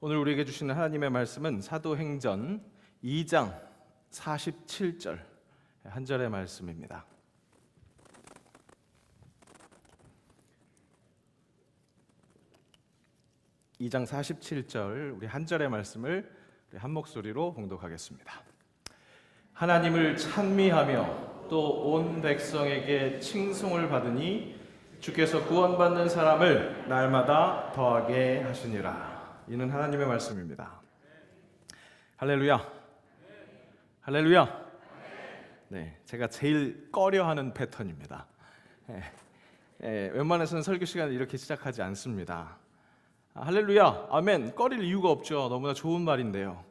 오늘 우리에게 주시는 하나님의 말씀은 사도행전 2장 47절 한 절의 말씀입니다. 2장 47절 우리 한 절의 말씀을 우리 한 목소리로 봉독하겠습니다. 하나님을 찬미하며 또 온 백성에게 칭송을 받으니 주께서 구원받는 사람을 날마다 더하게 하시니라. 이는 하나님의 말씀입니다. 할렐루야. 할렐루야. 네, 제가 제일 꺼려하는 패턴입니다. 웬만해서는 설교 시간을 이렇게 시작하지 않습니다. 할렐루야, 아멘. 꺼릴 이유가 없죠. 너무나 좋은 말인데요.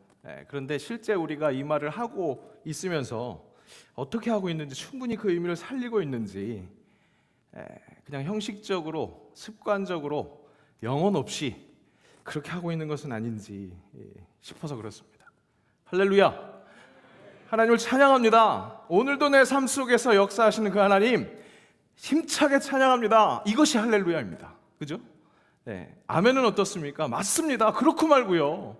그런데 실제 우리가 이 말을 하고 있으면서 어떻게 하고 있는지, 충분히 그 의미를 살리고 있는지, 그냥 형식적으로, 습관적으로, 영혼 없이 그렇게 하고 있는 것은 아닌지 싶어서 그렇습니다. 할렐루야. 하나님을 찬양합니다. 오늘도 내 삶 속에서 역사하시는 그 하나님 힘차게 찬양합니다. 이것이 할렐루야입니다. 그죠? 네. 아멘은 어떻습니까? 맞습니다. 그렇고 말고요.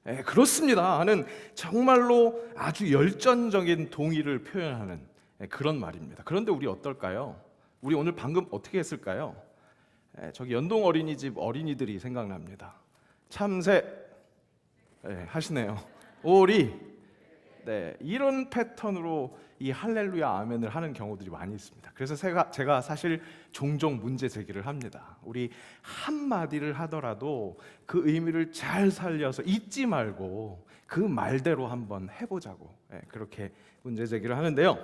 네, 그렇습니다 하는 정말로 아주 열정적인 동의를 표현하는 그런 말입니다. 그런데 우리 어떨까요? 우리 오늘 방금 어떻게 했을까요? 저기 연동 어린이집 어린이들이 생각납니다. 참새 하시네요. 오리. 네, 이런 패턴으로 이 할렐루야 아멘을 하는 경우들이 많이 있습니다. 그래서 제가 사실 종종 문제 제기를 합니다. 우리 한마디를 하더라도 그 의미를 잘 살려서 잊지 말고 그 말대로 한번 해보자고 그렇게 문제 제기를 하는데요.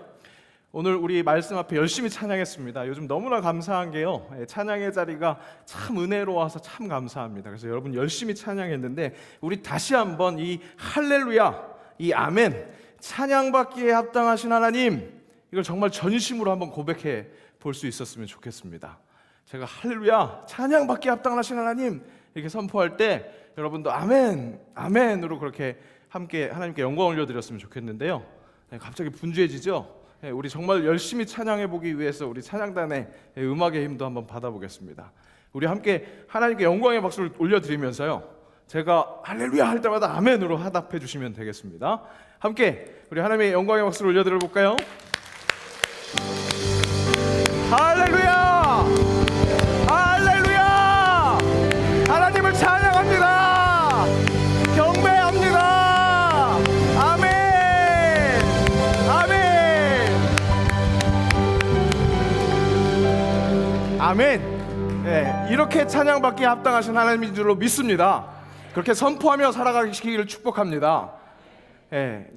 오늘 우리 말씀 앞에 열심히 찬양했습니다. 요즘 너무나 감사한 게요, 찬양의 자리가 참 은혜로워서 참 감사합니다. 그래서 여러분 열심히 찬양했는데 우리 다시 한번 이 할렐루야, 이 아멘, 찬양받기에 합당하신 하나님, 이걸 정말 전심으로 한번 고백해 볼 수 있었으면 좋겠습니다. 제가 할렐루야, 찬양받기에 합당하신 하나님 이렇게 선포할 때 여러분도 아멘, 아멘으로 그렇게 함께 하나님께 영광 올려드렸으면 좋겠는데요. 갑자기 분주해지죠? 우리 정말 열심히 찬양해 보기 위해서 우리 찬양단의 음악의 힘도 한번 받아보겠습니다. 우리 함께 하나님께 영광의 박수를 올려드리면서요, 제가 할렐루야 할 때마다 아멘으로 화답해 주시면 되겠습니다. 함께 우리 하나님의 영광의 박수를 올려드려 볼까요? 할렐루야! 할렐루야! 하나님을 찬양합니다. 경배합니다. 아멘! 아멘! 아멘! 네, 이렇게 찬양받기에 합당하신 하나님인 줄로 믿습니다. 그렇게 선포하며 살아가시기를 축복합니다.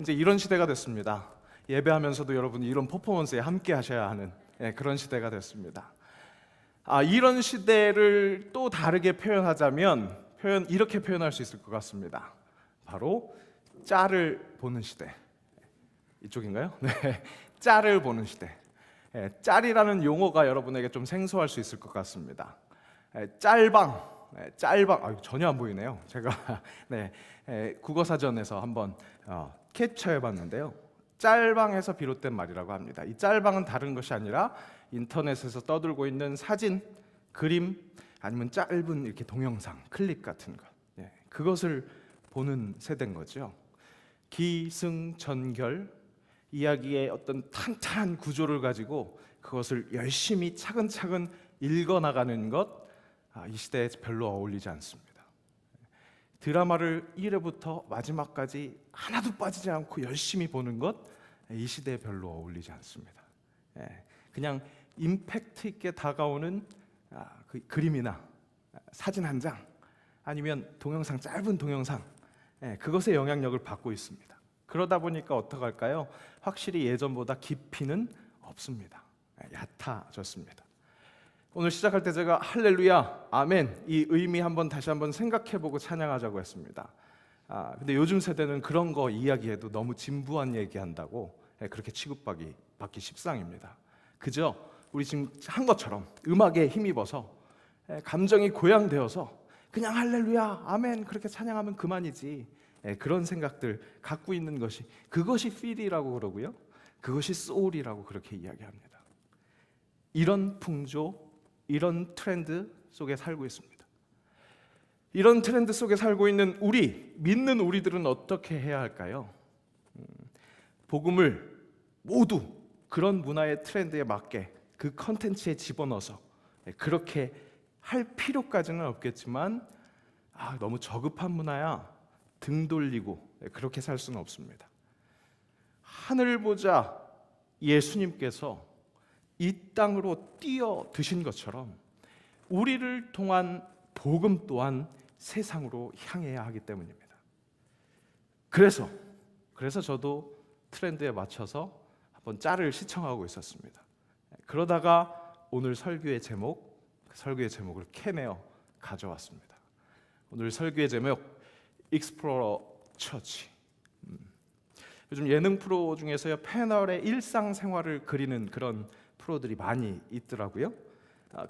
이제 이런 시대가 됐습니다. 예배하면서도 여러분이 이런 퍼포먼스에 함께 하셔야 하는 그런 시대가 됐습니다. 이런 시대를 또 다르게 표현하자면 이렇게 표현할 수 있을 것 같습니다. 바로 짤을 보는 시대. 이쪽인가요? 네, 짤을 보는 시대. 짤이라는 용어가 여러분에게 좀 생소할 수 있을 것 같습니다. 짤방, 전혀 안 보이네요. 제가 국어사전에서 한번 캡처해봤는데요, 짤방에서 비롯된 말이라고 합니다. 이 짤방은 다른 것이 아니라 인터넷에서 떠들고 있는 사진, 그림, 아니면 짧은 이렇게 동영상, 클립 같은 것, 그것을 보는 세대인 거죠. 기승전결, 이야기의 어떤 탄탄한 구조를 가지고 그것을 열심히 차근차근 읽어나가는 것, 이 시대에 별로 어울리지 않습니다. 드라마를 1회부터 마지막까지 하나도 빠지지 않고 열심히 보는 것, 이 시대에 별로 어울리지 않습니다. 그냥 임팩트 있게 다가오는 그 그림이나 사진 한 장, 아니면 동영상, 짧은 동영상, 그것에 영향력을 받고 있습니다. 그러다 보니까 어떡할까요? 확실히 예전보다 깊이는 없습니다. 얕아졌습니다. 오늘 시작할 때 제가 할렐루야, 아멘, 이 의미 다시 한번 생각해보고 찬양하자고 했습니다. 근데 요즘 세대는 그런 거 이야기해도 너무 진부한 얘기한다고 그렇게 취급받기 십상입니다. 그저 우리 지금 한 것처럼 음악에 힘입어서 감정이 고양되어서 그냥 할렐루야, 아멘 그렇게 찬양하면 그만이지, 그런 생각들 갖고 있는 것이, 그것이 필이라고 그러고요, 그것이 소울이라고 그렇게 이야기합니다. 이런 풍조, 이런 트렌드 속에 살고 있습니다. 이런 트렌드 속에 살고 있는 우리, 믿는 우리들은 어떻게 해야 할까요? 복음을 모두 그런 문화의 트렌드에 맞게 그 컨텐츠에 집어넣어서 그렇게 할 필요까지는 없겠지만 너무 저급한 문화야 등 돌리고 그렇게 살 수는 없습니다. 하늘 보자 예수님께서 이 땅으로 뛰어 드신 것처럼 우리를 통한 복음 또한 세상으로 향해야 하기 때문입니다. 그래서 저도 트렌드에 맞춰서 한번 짤을 시청하고 있었습니다. 그러다가 오늘 설교의 제목을 캐내어 가져왔습니다. 오늘 설교의 제목 익스플로러 처치. 요즘 예능 프로 중에서요 패널의 일상생활을 그리는 그런 프로들이 많이 있더라고요.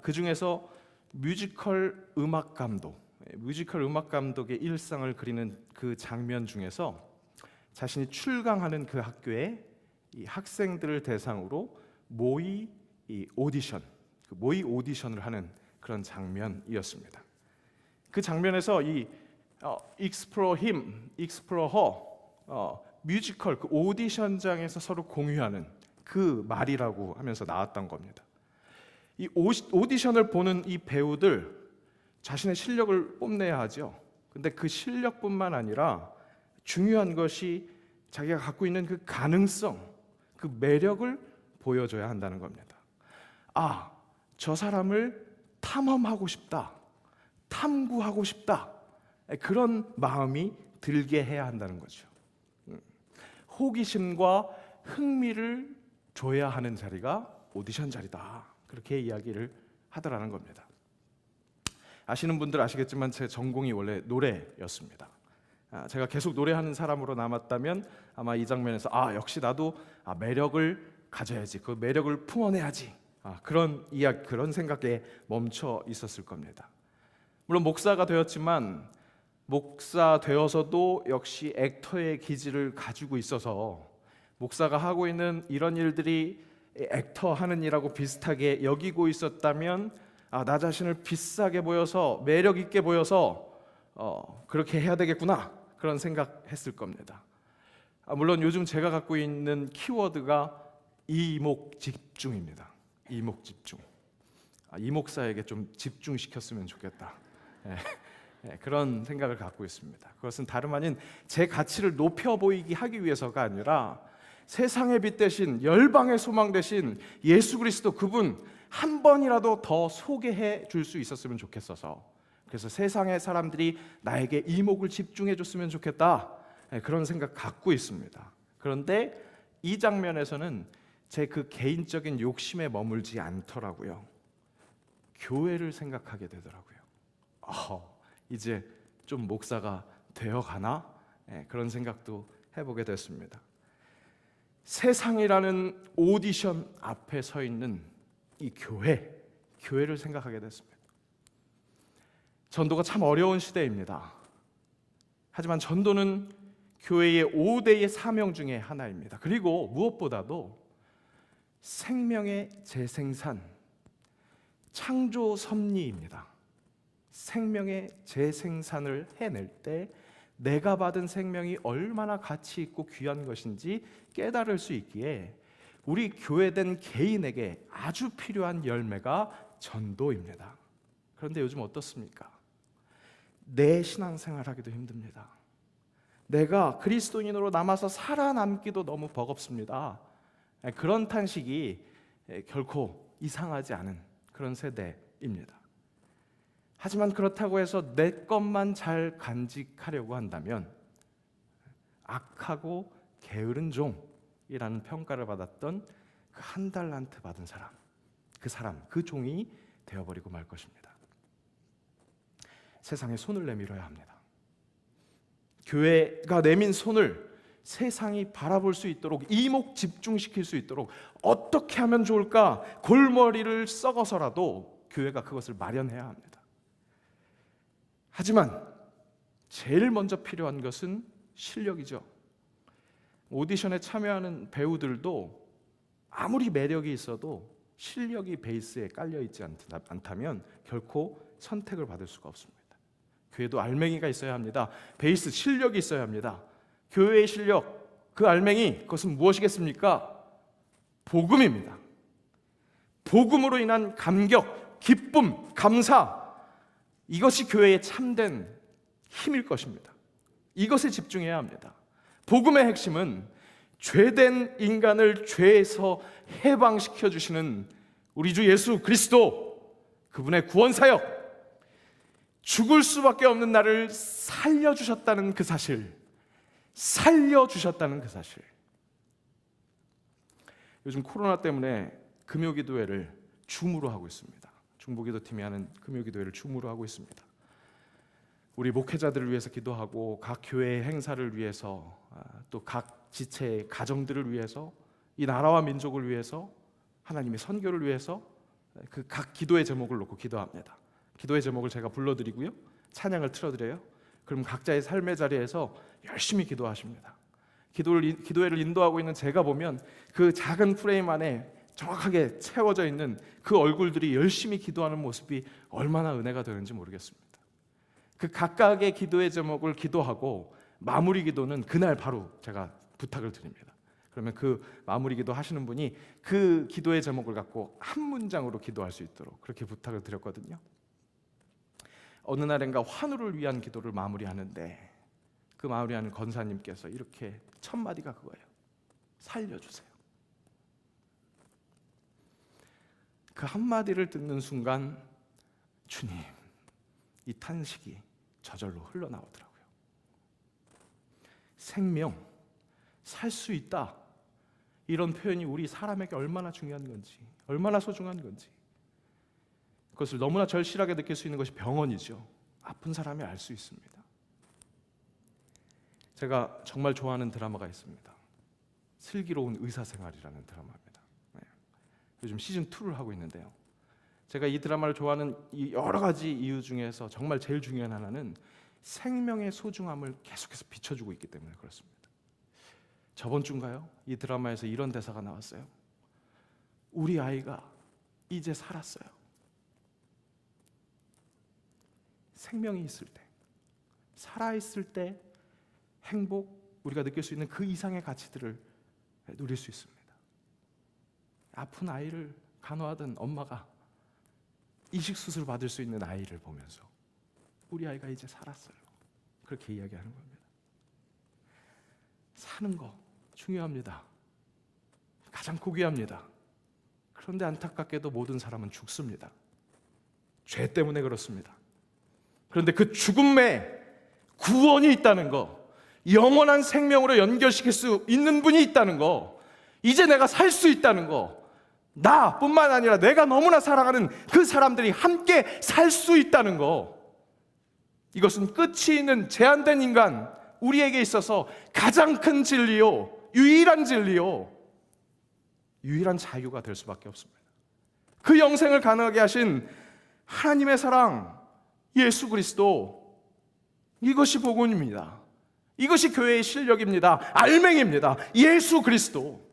그 중에서 뮤지컬 음악 감독의 일상을 그리는 그 장면 중에서 자신이 출강하는 그 학교에 이 학생들을 대상으로 모의 오디션을 하는 그런 장면이었습니다. 그 장면에서 이 익스플로러 뮤지컬 그 오디션장에서 서로 공유하는 그 말이라고 하면서 나왔던 겁니다. 이 오디션을 보는 이 배우들 자신의 실력을 뽐내야 하죠. 근데 그 실력뿐만 아니라 중요한 것이 자기가 갖고 있는 그 가능성, 그 매력을 보여줘야 한다는 겁니다. 저 사람을 탐험하고 싶다, 탐구하고 싶다, 그런 마음이 들게 해야 한다는 거죠. 호기심과 흥미를 줘야 하는 자리가 오디션 자리다, 그렇게 이야기를 하더라는 겁니다. 아시는 분들 아시겠지만 제 전공이 원래 노래였습니다. 제가 계속 노래하는 사람으로 남았다면 아마 이 장면에서 역시 나도 매력을 가져야지, 그 매력을 품어내야지, 그런 생각에 멈춰 있었을 겁니다. 물론 목사가 되었지만 목사 되어서도 역시 액터의 기질을 가지고 있어서 목사가 하고 있는 이런 일들이 액터 하는 일하고 비슷하게 여기고 있었다면 나 자신을 비싸게 보여서 매력 있게 보여서 그렇게 해야 되겠구나, 그런 생각했을 겁니다. 물론 요즘 제가 갖고 있는 키워드가 이목집중입니다. 이목집중. 이 목사에게 좀 집중시켰으면 좋겠다, 그런 생각을 갖고 있습니다. 그것은 다름 아닌 제 가치를 높여 보이기 하기 위해서가 아니라 세상의 빛 대신 열방의 소망 대신 예수 그리스도 그분 한 번이라도 더 소개해 줄 수 있었으면 좋겠어서, 그래서 세상의 사람들이 나에게 이목을 집중해 줬으면 좋겠다, 그런 생각 갖고 있습니다. 그런데 이 장면에서는 제 그 개인적인 욕심에 머물지 않더라고요. 교회를 생각하게 되더라고요. 이제 좀 목사가 되어 가나? 그런 생각도 해보게 됐습니다. 세상이라는 오디션 앞에 서 있는 이 교회를 생각하게 됐습니다. 전도가 참 어려운 시대입니다. 하지만 전도는 교회의 5대의 사명 중에 하나입니다. 그리고 무엇보다도 생명의 재생산, 창조 섭리입니다. 생명의 재생산을 해낼 때 내가 받은 생명이 얼마나 가치 있고 귀한 것인지 깨달을 수 있기에 우리 교회된 개인에게 아주 필요한 열매가 전도입니다. 그런데 요즘 어떻습니까? 내 신앙생활하기도 힘듭니다. 내가 그리스도인으로 남아서 살아남기도 너무 버겁습니다. 그런 탄식이 결코 이상하지 않은 그런 세대입니다. 하지만 그렇다고 해서 내 것만 잘 간직하려고 한다면 악하고 게으른 종이라는 평가를 받았던 그 한 달란트 받은 사람, 그 종이 되어버리고 말 것입니다. 세상에 손을 내밀어야 합니다. 교회가 내민 손을 세상이 바라볼 수 있도록, 이목 집중시킬 수 있도록 어떻게 하면 좋을까? 골머리를 썩어서라도 교회가 그것을 마련해야 합니다. 하지만 제일 먼저 필요한 것은 실력이죠. 오디션에 참여하는 배우들도 아무리 매력이 있어도 실력이 베이스에 깔려있지 않다면 결코 선택을 받을 수가 없습니다. 교회도 알맹이가 있어야 합니다. 베이스 실력이 있어야 합니다. 교회의 실력, 그 알맹이, 그것은 무엇이겠습니까? 복음입니다. 복음으로 인한 감격, 기쁨, 감사, 이것이 교회의 참된 힘일 것입니다. 이것에 집중해야 합니다. 복음의 핵심은 죄된 인간을 죄에서 해방시켜 주시는 우리 주 예수 그리스도, 그분의 구원사역, 죽을 수밖에 없는 나를 살려주셨다는 그 사실, 살려주셨다는 그 사실. 요즘 코로나 때문에 금요기도회를 줌으로 하고 있습니다. 중보기도팀이 하는 금요기도회를 줌으로 하고 있습니다. 우리 목회자들을 위해서 기도하고 각 교회의 행사를 위해서, 또 각 지체의 가정들을 위해서, 이 나라와 민족을 위해서, 하나님의 선교를 위해서 그 각 기도의 제목을 놓고 기도합니다. 기도의 제목을 제가 불러드리고요, 찬양을 틀어드려요. 그럼 각자의 삶의 자리에서 열심히 기도하십니다. 기도회를 인도하고 있는 제가 보면 그 작은 프레임 안에 정확하게 채워져 있는 그 얼굴들이 열심히 기도하는 모습이 얼마나 은혜가 되는지 모르겠습니다. 그 각각의 기도의 제목을 기도하고 마무리 기도는 그날 바로 제가 부탁을 드립니다. 그러면 그 마무리 기도 하시는 분이 그 기도의 제목을 갖고 한 문장으로 기도할 수 있도록 그렇게 부탁을 드렸거든요. 어느 날인가 환우를 위한 기도를 마무리하는데 그 마무리하는 권사님께서 이렇게 첫 마디가 그거예요. 살려주세요. 그 한마디를 듣는 순간 주님, 이 탄식이 저절로 흘러나오더라고요. 생명, 살 수 있다, 이런 표현이 우리 사람에게 얼마나 중요한 건지, 얼마나 소중한 건지, 그것을 너무나 절실하게 느낄 수 있는 것이 병원이죠. 아픈 사람이 알 수 있습니다. 제가 정말 좋아하는 드라마가 있습니다. 슬기로운 의사생활이라는 드라마입니다. 요즘 시즌 2를 하고 있는데요, 제가 이 드라마를 좋아하는 이 여러 가지 이유 중에서 정말 제일 중요한 하나는 생명의 소중함을 계속해서 비춰주고 있기 때문에 그렇습니다. 저번 주인가요? 이 드라마에서 이런 대사가 나왔어요. 우리 아이가 이제 살았어요. 생명이 있을 때, 살아있을 때 행복, 우리가 느낄 수 있는 그 이상의 가치들을 누릴 수 있습니다. 아픈 아이를 간호하던 엄마가 이식수술 받을 수 있는 아이를 보면서 우리 아이가 이제 살았어요, 그렇게 이야기하는 겁니다. 사는 거 중요합니다. 가장 고귀합니다. 그런데 안타깝게도 모든 사람은 죽습니다. 죄 때문에 그렇습니다. 그런데 그 죽음에 구원이 있다는 거, 영원한 생명으로 연결시킬 수 있는 분이 있다는 거, 이제 내가 살 수 있다는 거, 나뿐만 아니라 내가 너무나 사랑하는 그 사람들이 함께 살 수 있다는 거, 이것은 끝이 있는 제한된 인간, 우리에게 있어서 가장 큰 진리요, 유일한 진리요, 유일한 자유가 될 수밖에 없습니다. 그 영생을 가능하게 하신 하나님의 사랑, 예수 그리스도, 이것이 복음입니다. 이것이 교회의 실력입니다. 알맹이입니다. 예수 그리스도.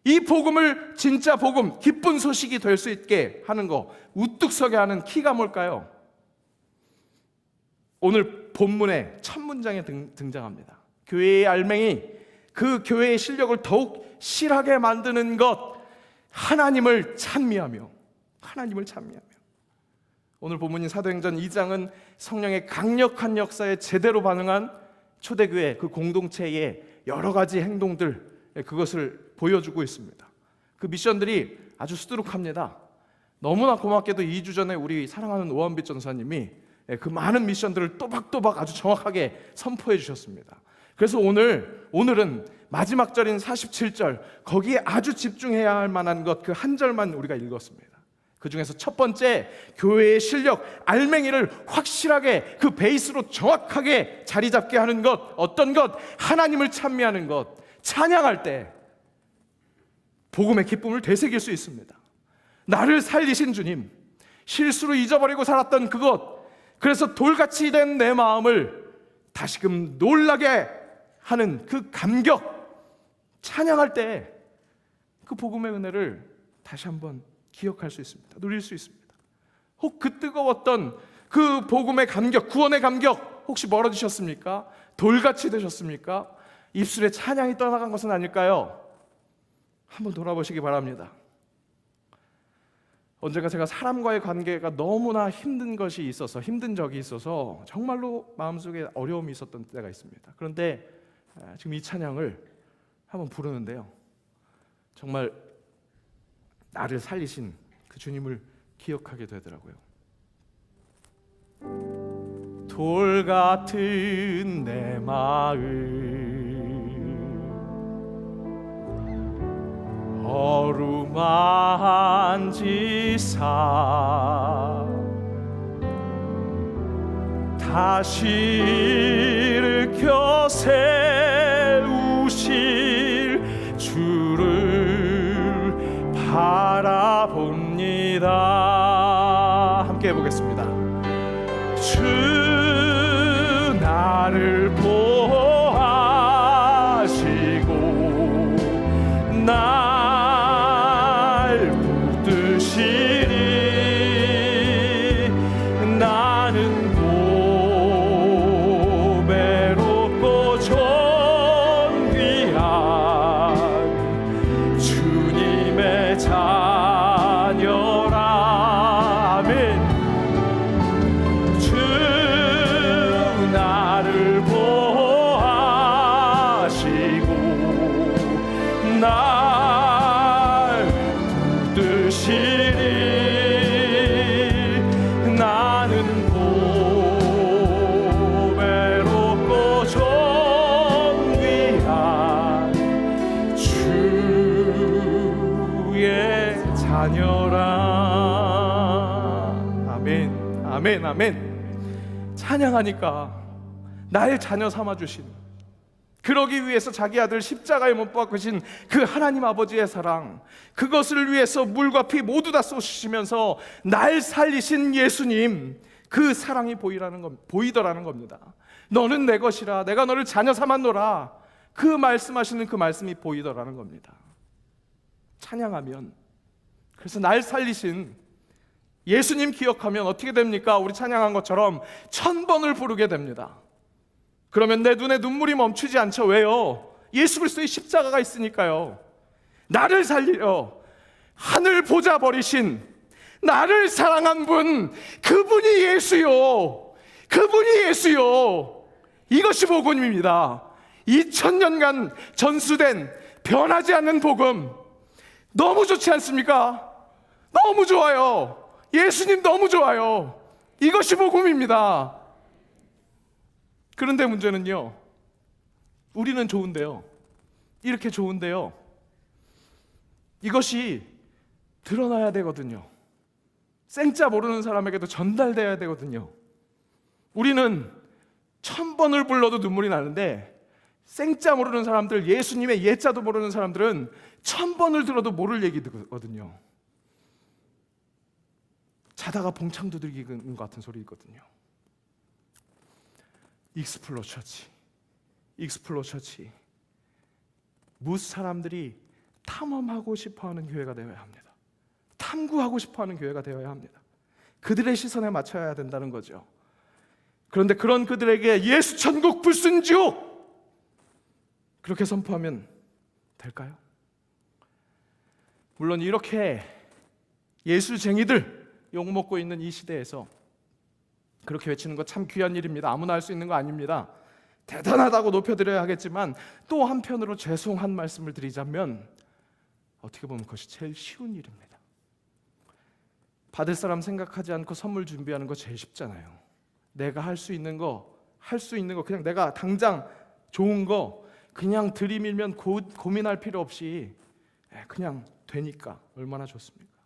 이 복음을 진짜 복음, 기쁜 소식이 될 수 있게 하는 거, 우뚝 서게 하는 키가 뭘까요? 오늘 본문의 첫 문장에 등장합니다. 교회의 알맹이, 그 교회의 실력을 더욱 실하게 만드는 것, 하나님을 찬미하며, 하나님을 찬미하며. 오늘 본문인 사도행전 2장은 성령의 강력한 역사에 제대로 반응한 초대교회 그 공동체의 여러 가지 행동들, 그것을 보여주고 있습니다. 그 미션들이 아주 수두룩합니다. 너무나 고맙게도 2주 전에 우리 사랑하는 오한빛 전사님이 그 많은 미션들을 또박또박 아주 정확하게 선포해 주셨습니다. 그래서 오늘은 마지막 절인 47절, 거기에 아주 집중해야 할 만한 것, 그 한 절만 우리가 읽었습니다. 그 중에서 첫 번째, 교회의 실력, 알맹이를 확실하게 그 베이스로 정확하게 자리 잡게 하는 것, 어떤 것? 하나님을 찬미하는 것. 찬양할 때 복음의 기쁨을 되새길 수 있습니다. 나를 살리신 주님, 실수로 잊어버리고 살았던 그것, 그래서 돌같이 된 내 마음을 다시금 놀라게 하는 그 감격, 찬양할 때 그 복음의 은혜를 다시 한번 기억할 수 있습니다. 누릴 수 있습니다. 혹 그 뜨거웠던 그 복음의 감격, 구원의 감격 혹시 멀어지셨습니까? 돌같이 되셨습니까? 입술에 찬양이 떠나간 것은 아닐까요? 한번 돌아보시기 바랍니다. 언젠가 제가 사람과의 관계가 너무나 힘든 적이 있어서 정말로 마음속에 어려움이 있었던 때가 있습니다. 그런데 지금 이 찬양을 한번 부르는데요, 정말 나를 살리신 그 주님을 기억하게 되더라고요. 돌 같은 내 마음 어루만지사 다시 일으켜 세우실 주를 바라봅니다. 함께 해보겠습니다. 주 나를 보호하시고 날 붙드시니 나는 고배롭고 존귀한 주님의 자녀라. 아멘. 주 나를 보호하시고 날 붙드시니 나는 고배롭고 존귀한 주의 자녀라. 아멘, 아멘, 아멘. 찬양하니까 나의 자녀 삼아주신, 그러기 위해서 자기 아들 십자가에 못 박으신 그 하나님 아버지의 사랑, 그것을 위해서 물과 피 모두 다 쏟으시면서 날 살리신 예수님, 그 사랑이 보이더라는 겁니다. 너는 내 것이라, 내가 너를 자녀 삼았노라, 그 말씀하시는 그 말씀이 보이더라는 겁니다. 찬양하면, 그래서 날 살리신 예수님 기억하면 어떻게 됩니까? 우리 찬양한 것처럼 1000번을 부르게 됩니다. 그러면 내 눈에 눈물이 멈추지 않죠. 왜요? 예수 그리스도의 십자가가 있으니까요. 나를 살리려 하늘 보좌 버리신, 나를 사랑한 분, 그분이 예수요. 그분이 예수요. 이것이 복음입니다. 2000년간 전수된 변하지 않는 복음, 너무 좋지 않습니까? 너무 좋아요. 예수님 너무 좋아요. 이것이 복음입니다. 그런데 문제는요, 우리는 좋은데요, 이렇게 좋은데요, 이것이 드러나야 되거든요. 생자 모르는 사람에게도 전달돼야 되거든요. 우리는 1000번을 불러도 눈물이 나는데, 생자 모르는 사람들, 예수님의 예자도 모르는 사람들은 1000번을 들어도 모를 얘기거든요. 자다가 봉창 두들기는 것 같은 소리거든요. 익스플로 처치. 무스 사람들이 탐험하고 싶어하는 교회가 되어야 합니다. 탐구하고 싶어하는 교회가 되어야 합니다. 그들의 시선에 맞춰야 된다는 거죠. 그런데 그런 그들에게 예수 천국 불순지옥, 그렇게 선포하면 될까요? 물론 이렇게 예수쟁이들 욕먹고 있는 이 시대에서 그렇게 외치는 거 참 귀한 일입니다. 아무나 할 수 있는 거 아닙니다. 대단하다고 높여드려야 하겠지만, 또 한편으로 죄송한 말씀을 드리자면 어떻게 보면 그것이 제일 쉬운 일입니다. 받을 사람 생각하지 않고 선물 준비하는 거 제일 쉽잖아요. 내가 할 수 있는 거 그냥 내가 당장 좋은 거 그냥 들이밀면 고민할 필요 없이 그냥 되니까 얼마나 좋습니까?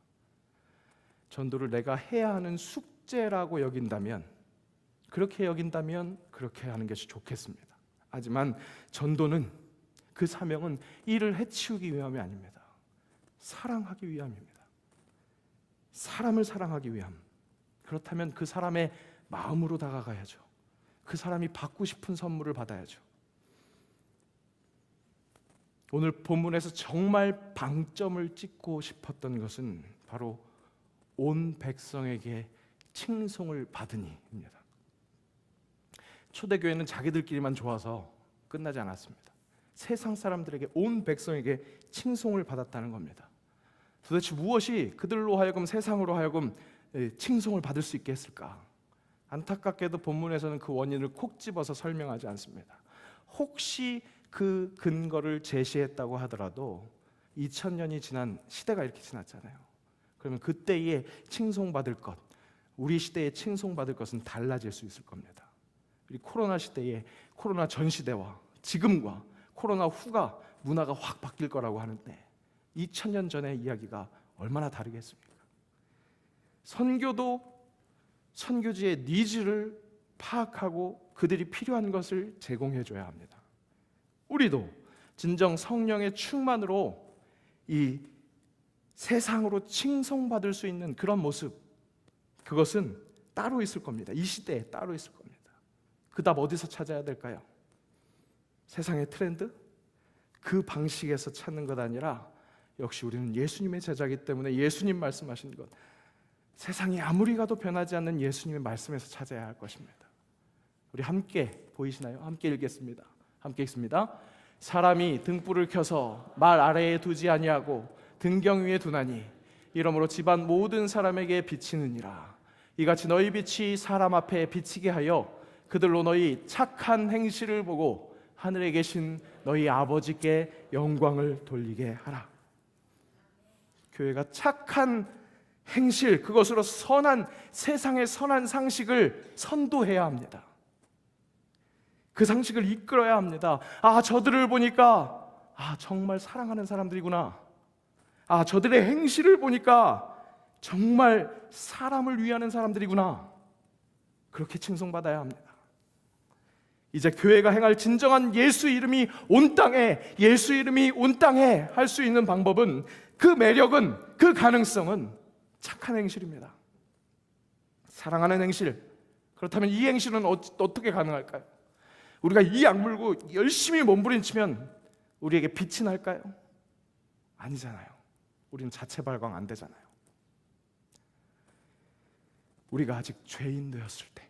전도를 내가 해야 하는 숙제라고 여긴다면, 그렇게 하는 것이 좋겠습니다. 하지만 전도는, 그 사명은 이를 해치우기 위함이 아닙니다. 사랑하기 위함입니다. 사람을 사랑하기 위함. 그렇다면 그 사람의 마음으로 다가가야죠. 그 사람이 받고 싶은 선물을 받아야죠. 오늘 본문에서 정말 방점을 찍고 싶었던 것은 바로 온 백성에게 칭송을 받으니입니다. 초대교회는 자기들끼리만 좋아서 끝나지 않았습니다. 세상 사람들에게, 온 백성에게 칭송을 받았다는 겁니다. 도대체 무엇이 그들로 하여금, 세상으로 하여금 칭송을 받을 수 있게 했을까? 안타깝게도 본문에서는 그 원인을 콕 집어서 설명하지 않습니다. 혹시 그 근거를 제시했다고 하더라도 2000년이 지난, 시대가 이렇게 지났잖아요. 그러면 그때에 칭송받을 것, 우리 시대에 칭송받을 것은 달라질 수 있을 겁니다. 우리 코로나 시대에, 코로나 전 시대와 지금과 코로나 후가 문화가 확 바뀔 거라고 하는데 2000년 전의 이야기가 얼마나 다르겠습니까? 선교도 선교지의 니즈를 파악하고 그들이 필요한 것을 제공해줘야 합니다. 우리도 진정 성령의 충만으로 이 세상으로 칭송받을 수 있는 그런 모습, 그것은 따로 있을 겁니다. 이 시대에 따로 있을 겁니다. 그 답 어디서 찾아야 될까요? 세상의 트렌드? 그 방식에서 찾는 것 아니라 역시 우리는 예수님의 제자이기 때문에 예수님 말씀하신 것, 세상이 아무리 가도 변하지 않는 예수님의 말씀에서 찾아야 할 것입니다. 우리 함께, 보이시나요? 함께 읽겠습니다. 함께 읽습니다. 사람이 등불을 켜서 말 아래에 두지 아니하고 등경 위에 두나니 이러므로 집안 모든 사람에게 비치느니라. 이같이 너희 빛이 사람 앞에 비치게 하여 그들로 너희 착한 행실을 보고 하늘에 계신 너희 아버지께 영광을 돌리게 하라. 교회가 착한 행실, 그것으로 선한, 세상의 선한 상식을 선도해야 합니다. 그 상식을 이끌어야 합니다. 아, 저들을 보니까 정말 사랑하는 사람들이구나. 저들의 행실을 보니까 정말 사람을 위하는 사람들이구나. 그렇게 칭송받아야 합니다. 이제 교회가 행할 진정한 예수 이름이 온 땅에, 예수 이름이 온 땅에 할 수 있는 방법은, 그 매력은, 그 가능성은 착한 행실입니다. 사랑하는 행실. 그렇다면 이 행실은 어떻게 가능할까요? 우리가 이 악물고 열심히 몸부림치면 우리에게 빛이 날까요? 아니잖아요. 우리는 자체 발광 안 되잖아요. 우리가 아직 죄인 되었을 때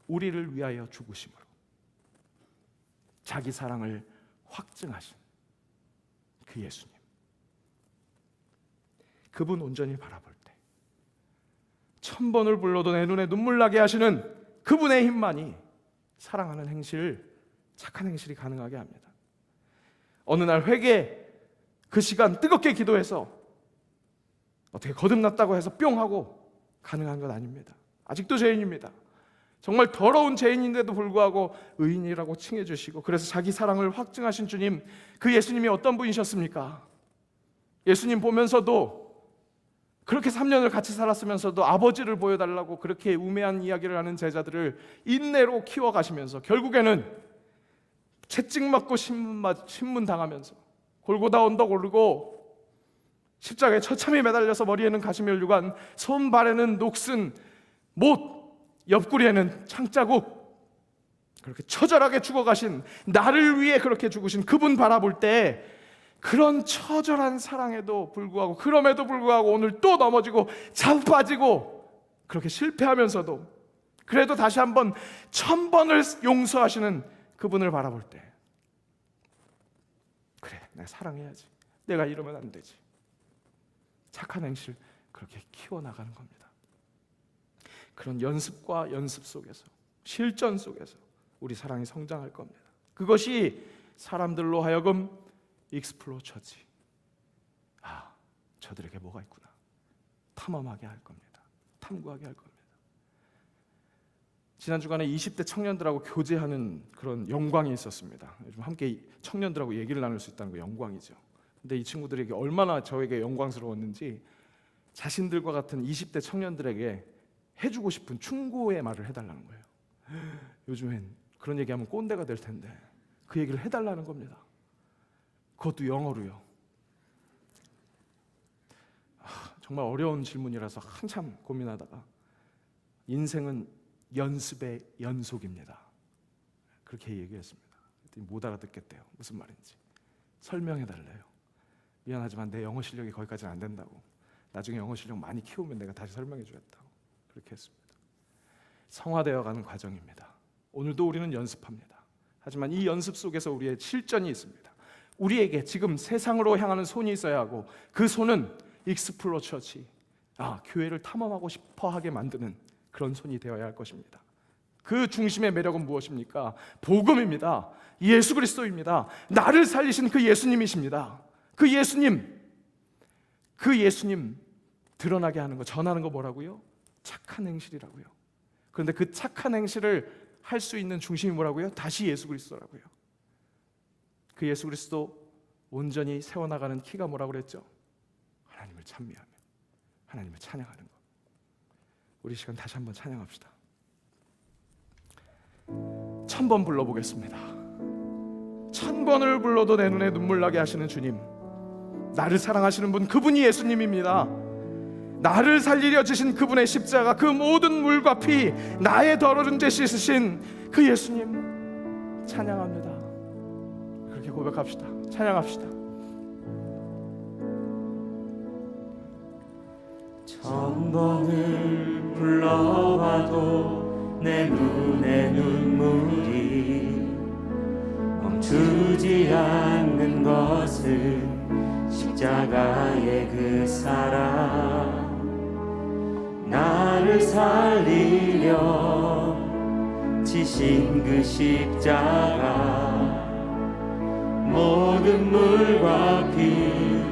우리를 위하여 죽으심으로 자기 사랑을 확증하신 그 예수님, 그분 온전히 바라볼 때 1000번을 불러도 내 눈에 눈물 나게 하시는 그분의 힘만이 사랑하는 행실, 착한 행실이 가능하게 합니다. 어느 날 회개, 그 시간 뜨겁게 기도해서 어떻게 거듭났다고 해서 뿅 하고 가능한 건 아닙니다. 아직도 죄인입니다. 정말 더러운 죄인인데도 불구하고 의인이라고 칭해 주시고, 그래서 자기 사랑을 확증하신 주님, 그 예수님이 어떤 분이셨습니까? 예수님 보면서도, 그렇게 3년을 같이 살았으면서도 아버지를 보여달라고 그렇게 우매한 이야기를 하는 제자들을 인내로 키워가시면서 결국에는 채찍 맞고 신문 당하면서 골고다 언덕 오르고 십자가에 처참히 매달려서 머리에는 가시면류관, 손발에는 녹슨 못, 옆구리에는 창자국, 그렇게 처절하게 죽어가신, 나를 위해 그렇게 죽으신 그분 바라볼 때, 그런 처절한 사랑에도 불구하고, 그럼에도 불구하고 오늘 또 넘어지고 자빠지고 그렇게 실패하면서도 그래도 다시 한번 1000번을 용서하시는 그분을 바라볼 때, 그래, 내가 사랑해야지, 내가 이러면 안 되지. 착한 행실, 그렇게 키워나가는 겁니다. 그런 연습과 연습 속에서, 실전 속에서 우리 사랑이 성장할 겁니다. 그것이 사람들로 하여금 익스플로어 처치, 저들에게 뭐가 있구나, 탐험하게 할 겁니다. 탐구하게 할 겁니다. 지난 주간에 20대 청년들하고 교제하는 그런 영광이 있었습니다. 요즘 함께 청년들하고 얘기를 나눌 수 있다는 거 영광이죠. 근데 이 친구들에게 얼마나 저에게 영광스러웠는지 자신들과 같은 20대 청년들에게 해주고 싶은 충고의 말을 해달라는 거예요. 요즘엔 그런 얘기하면 꼰대가 될 텐데 그 얘기를 해달라는 겁니다. 그것도 영어로요. 정말 어려운 질문이라서 한참 고민하다가, 인생은 연습의 연속입니다, 그렇게 얘기했습니다. 못 알아듣겠대요. 무슨 말인지 설명해달래요. 미안하지만 내 영어 실력이 거기까지는 안 된다고, 나중에 영어 실력 많이 키우면 내가 다시 설명해 주겠다고. 그렇게 했습니다. 성화되어가는 과정입니다. 오늘도 우리는 연습합니다. 하지만 이 연습 속에서 우리의 실전이 있습니다. 우리에게 지금 세상으로 향하는 손이 있어야 하고, 그 손은 익스플로 처치, 교회를 탐험하고 싶어하게 만드는 그런 손이 되어야 할 것입니다. 그 중심의 매력은 무엇입니까? 복음입니다. 예수 그리스도입니다. 나를 살리신 그 예수님이십니다. 그 예수님 드러나게 하는 거, 전하는 거 뭐라고요? 착한 행실이라고요. 그런데 그 착한 행실을 할 수 있는 중심이 뭐라고요? 다시 예수 그리스도라고요. 그 예수 그리스도 온전히 세워나가는 키가 뭐라고 그랬죠? 하나님을 찬미하며 하나님을 찬양하는 것. 우리 시간 다시 한번 찬양합시다. 1000번 불러보겠습니다. 1000번을 불러도 내 눈에 눈물 나게 하시는 주님, 나를 사랑하시는 분, 그분이 예수님입니다. 나를 살리려 지신 그분의 십자가, 그 모든 물과 피, 나의 더러운 죄 씻으신 그 예수님 찬양합니다. 그렇게 고백합시다. 찬양합시다. 천번을 불러봐도 내 눈에 눈물이 멈추지 않는 것은 십자가의 그 사랑, 나를 살리려 지신 그 십자가, 모든 물과 피,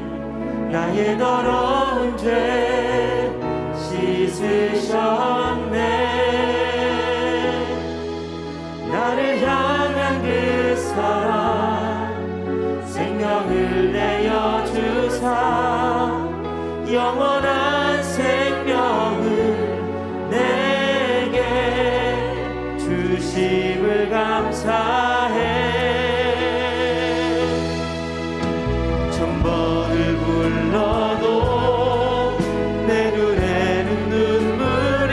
나의 더러운 죄 씻으셨네. 나를 향한 그 사랑, 생명을 내어 주사 영원한 생명을 내게 주심을 감사해. 천번을 불러도 내 눈에는 눈물이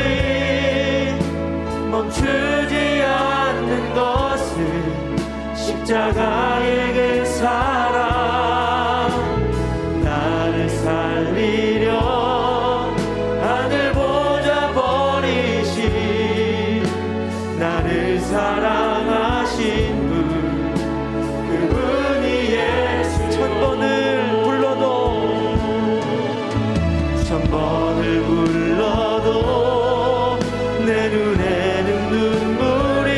멈추지 않는 것은 십자가의 그 사랑, 나를 살리려 하늘 보좌 버리신, 나를 사랑하신 분, 그분이 예수. 천번을 불러도 내 눈에는 눈물이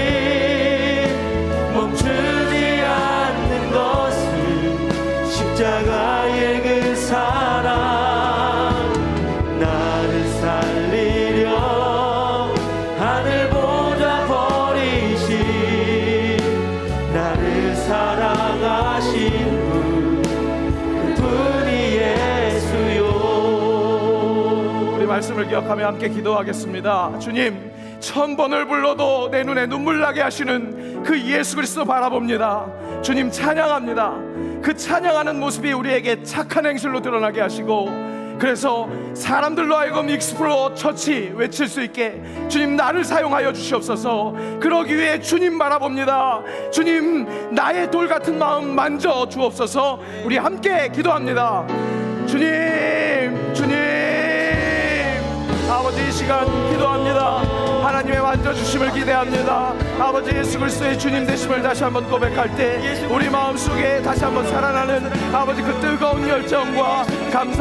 멈추지 않는 것은 십자가의 그 사랑, 나를 살리려 하늘 보좌 버리신, 나를 사랑하신 분, 그분이 예수요. 우리 말씀을 기억하며 함께 기도하겠습니다. 주님, 1000번을 불러도 내 눈에 눈물 나게 하시는 그 예수 그리스도 바라봅니다. 주님 찬양합니다. 그 찬양하는 모습이 우리에게 착한 행실로 드러나게 하시고, 그래서 사람들로 하여금 익스플로 처치 외칠 수 있게 주님 나를 사용하여 주시옵소서. 그러기 위해 주님 바라봅니다. 주님, 나의 돌 같은 마음 만져 주옵소서. 우리 함께 기도합니다. 주님, 아버지, 이 시간 기도합니다. 하나님의 만져주심을 기대합니다. 아버지, 예수 그리스도의 주님 되심을 다시 한번 고백할 때 우리 마음속에 다시 한번 살아나는 아버지 그 뜨거운 열정과 감사